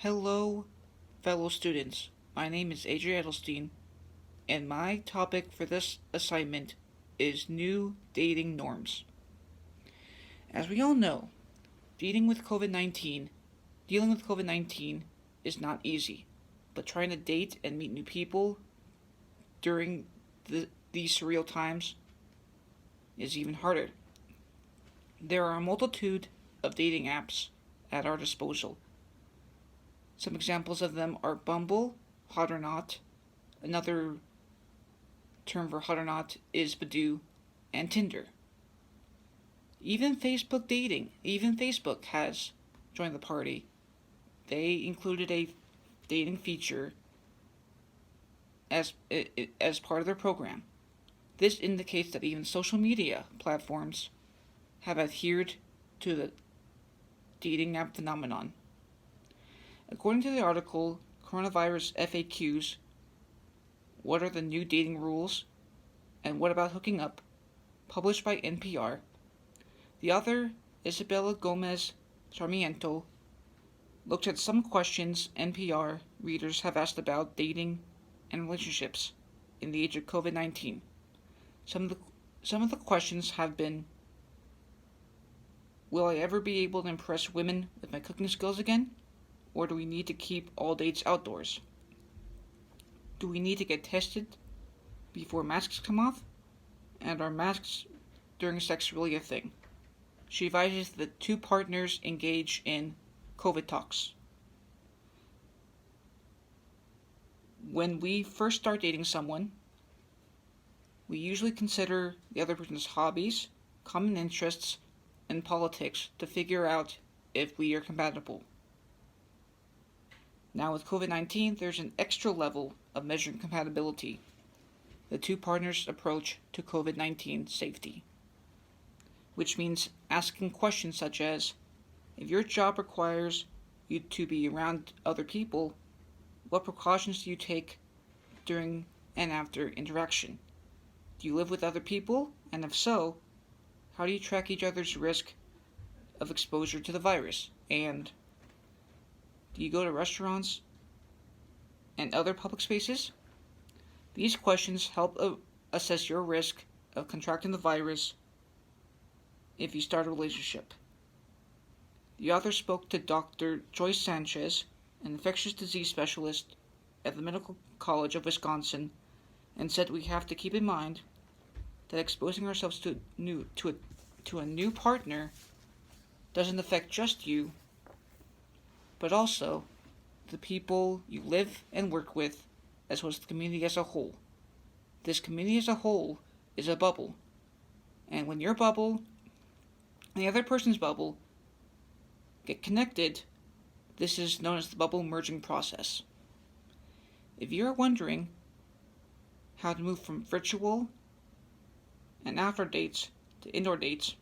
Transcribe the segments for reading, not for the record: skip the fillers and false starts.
Hello, fellow students. My name is Adrian Edelstein, and my topic for this assignment is new dating norms. As we all know, dealing with COVID 19, dealing with COVID 19 is not easy, but trying to date and meet new people during these surreal times is even harder. There are a multitude of dating apps at our disposal. Some examples of them are Bumble, Hot or Not. Another term for Hot or Not is Badoo and Tinder. Even Facebook has joined the party. They included a dating feature as part of their program. This indicates that even social media platforms have adhered to the dating app phenomenon. According to the article, Coronavirus FAQs, What are the New Dating Rules? And What About Hooking Up? Published by NPR, the author, Isabella Gomez Sarmiento, looked at some questions NPR readers have asked about dating and relationships in the age of COVID 19. Some of the questions have been: will I ever be able to impress women with my cooking skills again? Or do we need to keep all dates outdoors? Do we need to get tested before masks come off? And are masks during sex really a thing? She advises that two partners engage in COVID talks. When we first start dating someone, we usually consider the other person's hobbies, common interests, and politics to figure out if we are compatible. Now with COVID 19, there's an extra level of measuring compatibility: the two partners' approach to COVID 19 safety, which means asking questions such as, if your job requires you to be around other people, what precautions do you take during and after interaction? Do you live with other people? And if so, how do you track each other's risk of exposure to the virus? And do you go to restaurants and other public spaces? These questions help assess your risk of contracting the virus if you start a relationship. The author spoke to Dr. Joyce Sanchez, an infectious disease specialist at the Medical College of Wisconsin, and said we have to keep in mind that exposing ourselves to a new partner doesn't affect just you, but also the people you live and work with, as well as the community as a whole. This community as a whole is a bubble, and when your bubble and the other person's bubble get connected, this is known as the bubble merging process. If you're wondering how to move from virtual and outdoor dates to indoor dates,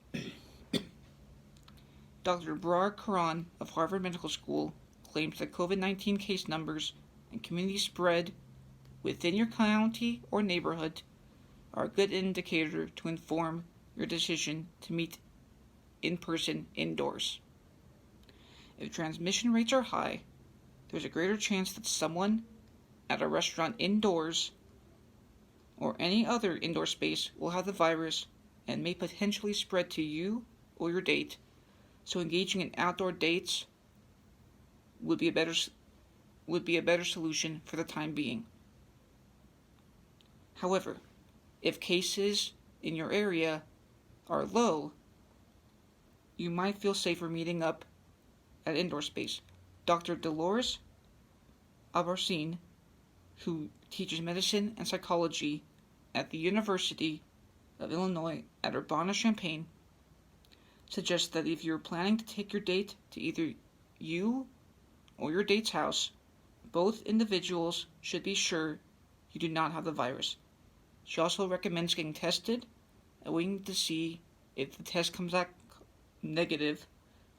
Dr. Barar Karan of Harvard Medical School claims that COVID 19 case numbers and community spread within your county or neighborhood are a good indicator to inform your decision to meet in person indoors. If transmission rates are high, there's a greater chance that someone at a restaurant indoors or any other indoor space will have the virus and may potentially spread to you or your date, so engaging in outdoor dates would be a better solution for the time being. However, if cases in your area are low, you might feel safer meeting up at indoor space. Dr. Dolores Abarcine, who teaches medicine and psychology at the University of Illinois at Urbana-Champaign, suggests that if you're planning to take your date to either you or your date's house, both individuals should be sure you do not have the virus. She also recommends getting tested and waiting to see if the test comes back negative,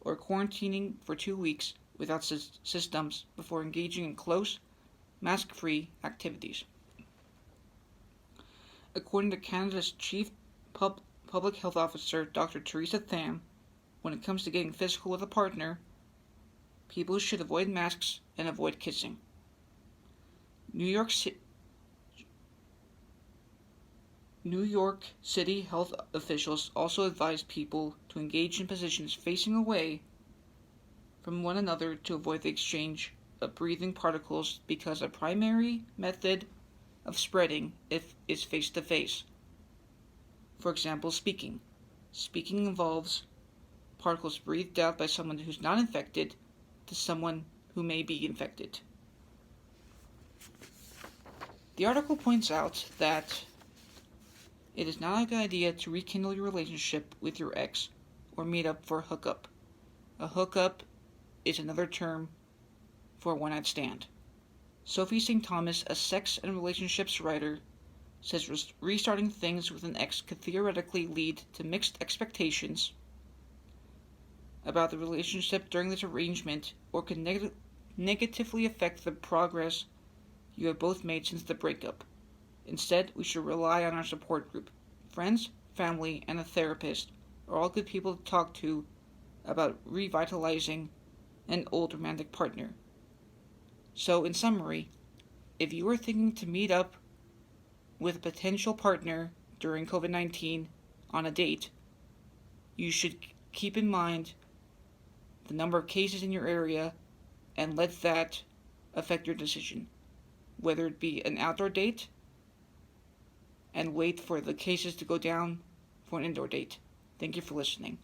or quarantining for 2 weeks without symptoms before engaging in close, mask-free activities. According to Canada's Chief Public Health Officer, Dr. Theresa Tham, when it comes to getting physical with a partner, People should avoid masks and avoid kissing. New York City health officials also advised people to engage in positions facing away from one another to avoid the exchange of breathing particles because a primary method of spreading is face-to-face. For example, speaking. Speaking involves particles breathed out by someone who's not infected to someone who may be infected. The article points out that it is not a good idea to rekindle your relationship with your ex or meet up for a hookup. A hookup is another term for a one-night stand. Sophie St. Thomas, a sex and relationships writer, says restarting things with an ex could theoretically lead to mixed expectations about the relationship during this arrangement or could negatively affect the progress you have both made since the breakup. Instead, we should rely on our support group. Friends, family, and a therapist are all good people to talk to about revitalizing an old romantic partner. So, in summary, if you are thinking to meet up with a potential partner during COVID-19 on a date, you should keep in mind the number of cases in your area and let that affect your decision, whether it be an outdoor date and wait for the cases to go down for an indoor date. Thank you for listening.